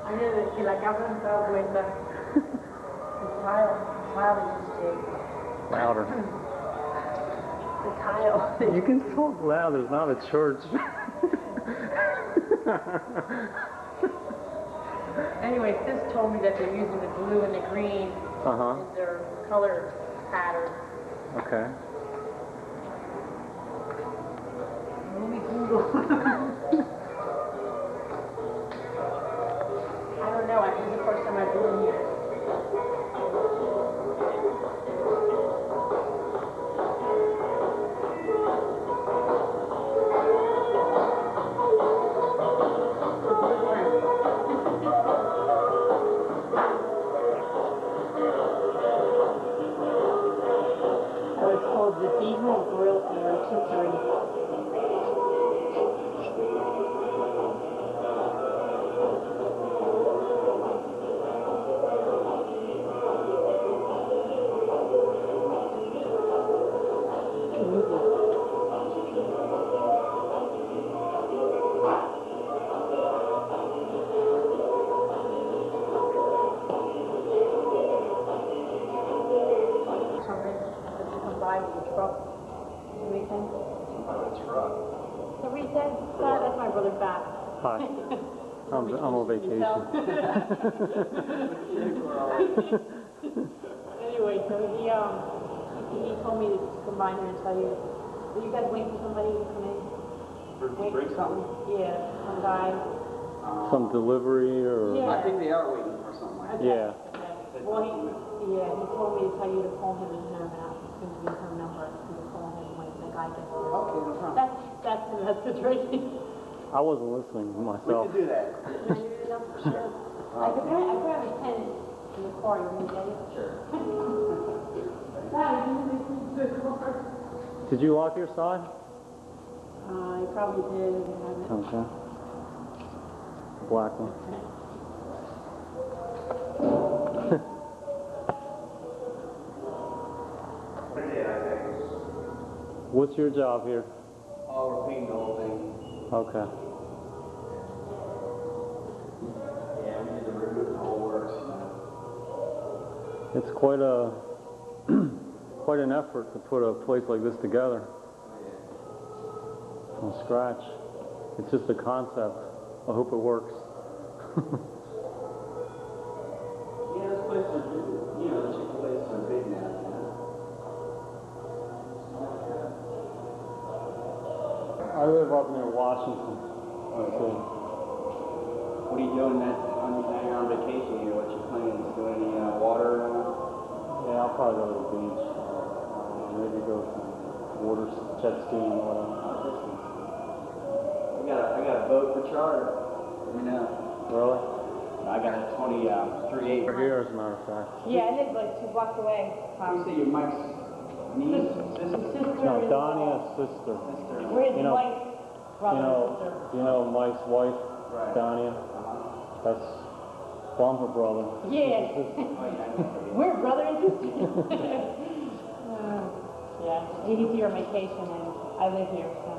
Ayer que la cámara se daba cuenta. The tile is just big. Louder. The tile. You can talk loud, there's not a church. Anyway, Sis told me that they're using the blue and the green in their color pattern. Okay. Let me Google. I don't know. This is the first time I've been here. It's called the Beehive Grill Rotisserie. That's my brother's back. Hi. I'm on vacation. Anyway, so he told me to come by here and tell you. Are you guys waiting for somebody to come in? To bring something? Yeah, some guy. Some delivery or... Yeah. I think they are waiting for something like that. Yeah. Well, he told me to tell you to call him and him, and it's going to be her number. You can call him when the guy gets here. Okay, no problem. That's the trick. I wasn't listening myself. We can do that. Can I give you the number? Sure. I grab a pen in the car. You want to get it? Sure. Did you lock your side? I probably did. Okay. Black one. What's your job here? Oh, we're painting the whole thing. Okay. Yeah, we did the roof, the whole works. It's quite a quite an effort to put a place like this together from scratch. It's just a concept. I hope it works. Yeah, this place is, you know, the chicken places are big now. I live up near Washington. Okay. What are you doing now you're on vacation here? What you planning? Is doing any water? Yeah, I'll probably go to the beach. Maybe go some water jet skiing or whatever. I got a boat for charter. Let me know. Really? I got a 23/8. We're here, as a matter of fact. Yeah, I live like 2 blocks away. You say your Mike's niece, sister? No, Donnia's sister. Where's You know, Mike's brother? You know Mike's wife, Right. Donnia? That's from her brother. Yeah. We're brother and sister. Yeah, he's here on vacation and I live here, so.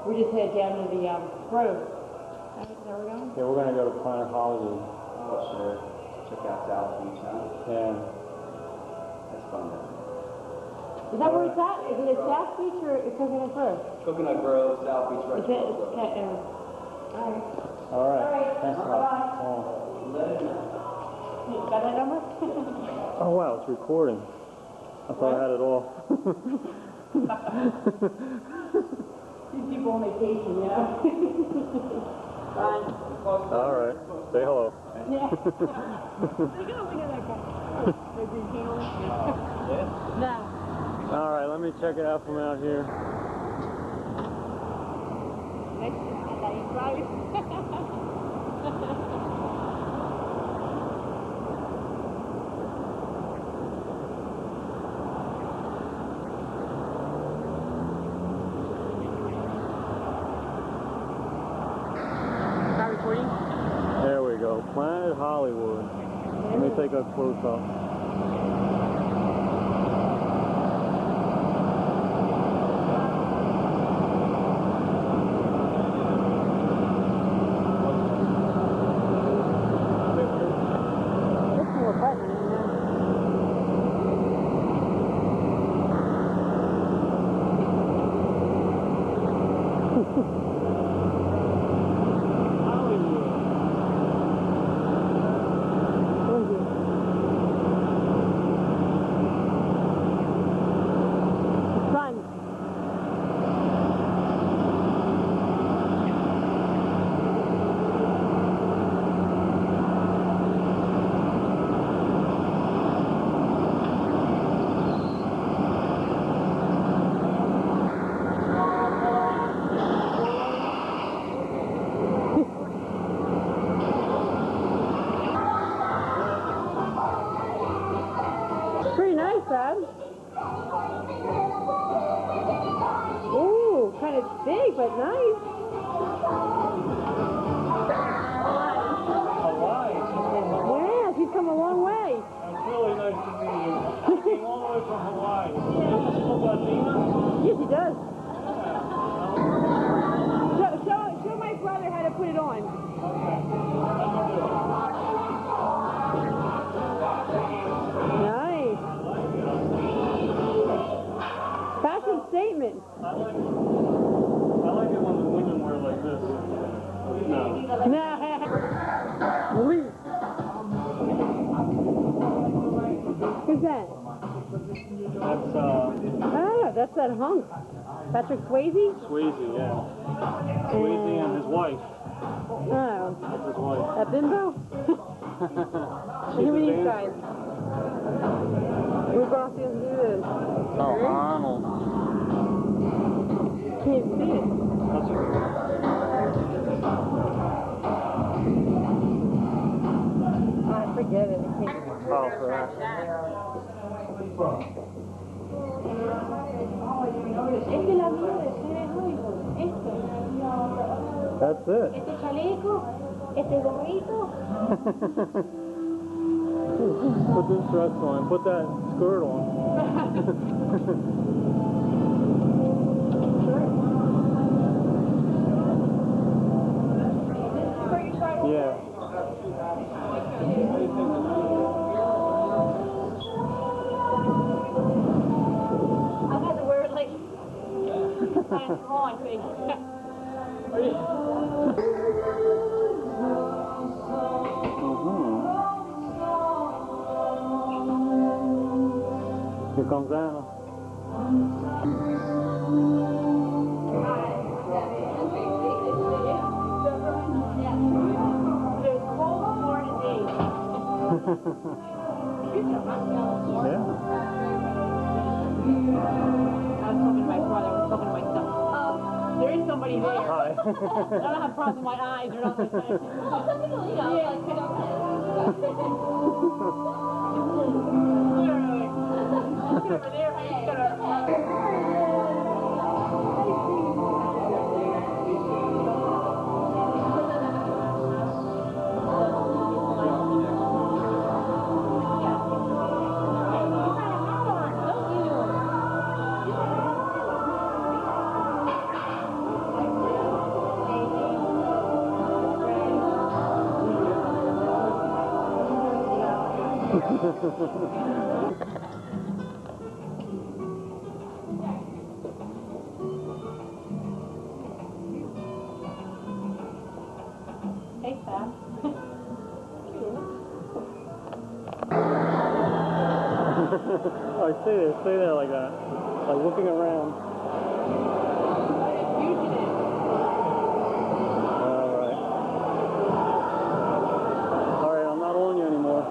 We just headed down to the grove. Is that where we're going? Yeah, we're going to go to Planet Hollywood. Oh, sure. Check out South Beach, huh? Yeah. That's fun. Is that where it's at? Is it at South Beach or Coconut Grove? Coconut Grove, South Beach, right? Is it? Alright. All right. All right. Thanks a Bye-bye. lot. You got that number? Oh, wow, it's recording. I thought I had it all. These people on vacation, you know? Bye. All right. Say hello. Yeah. Look at that guy. No. All right, let me check it out from out here. Next time he's driving. There we go. Planet Hollywood. Let me take a close up. Who's that? That's, Ah, that's that hunk. Patrick Swayze? Swayze, yeah. Swayze and his wife. Oh. That's his wife. That bimbo? She's Who are a these dancer. guys? We're going to do this. Oh, Arnold. Can't see it. That's a Ah, forget it. oh, for that. Este la vida de ser Hollywood. Esto. That's it. Este chaleco. Este gorrito. Put this dress on. Put that skirt on. Yeah. I've had to wear it like pants on, I think. Here comes Anna. There's cold Florida days. Yeah. I was talking to my brother, I was talking to myself. There is somebody there. Hi. I don't have problems with my eyes or nothing like that. Over there, I just gotta... Hey, Sam. Oh, stay there like that. Like looking around. Alright. Alright, I'm not on you anymore.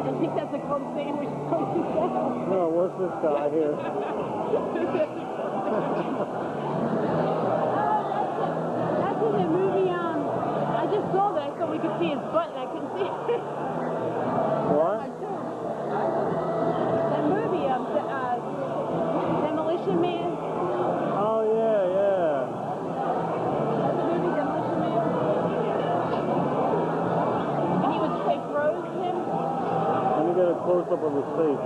I think that's a cold sandwich. No, what's this guy here? That's in the movie, I just saw that. I thought we could see his butt and I couldn't see it. What? That movie, Demolition Man. Oh, yeah, yeah. That's the movie, Demolition Man. And they froze him. Let me get a close-up of his face.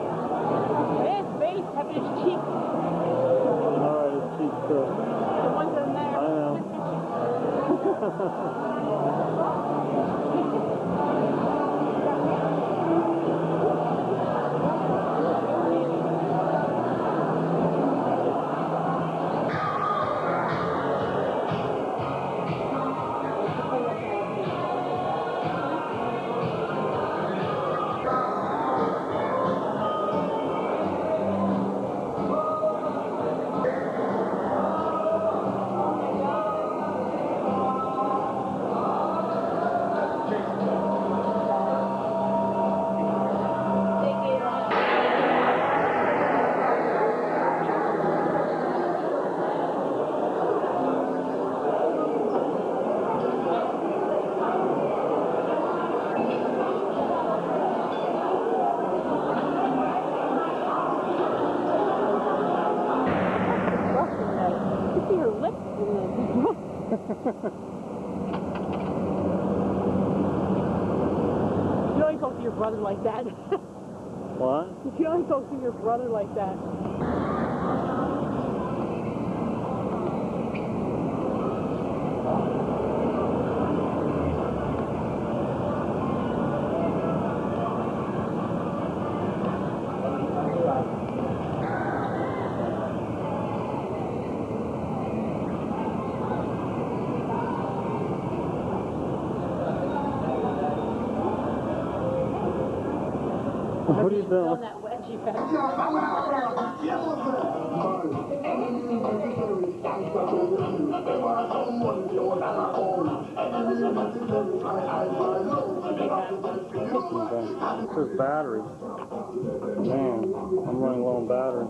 His face, having his cheeks. Alright, his cheeks too. The ones in there. I know. You only talk to your brother like that. What? You only talk to your brother like that. What are you doing? On that wedgie back. This is battery. Man, I'm running low on battery.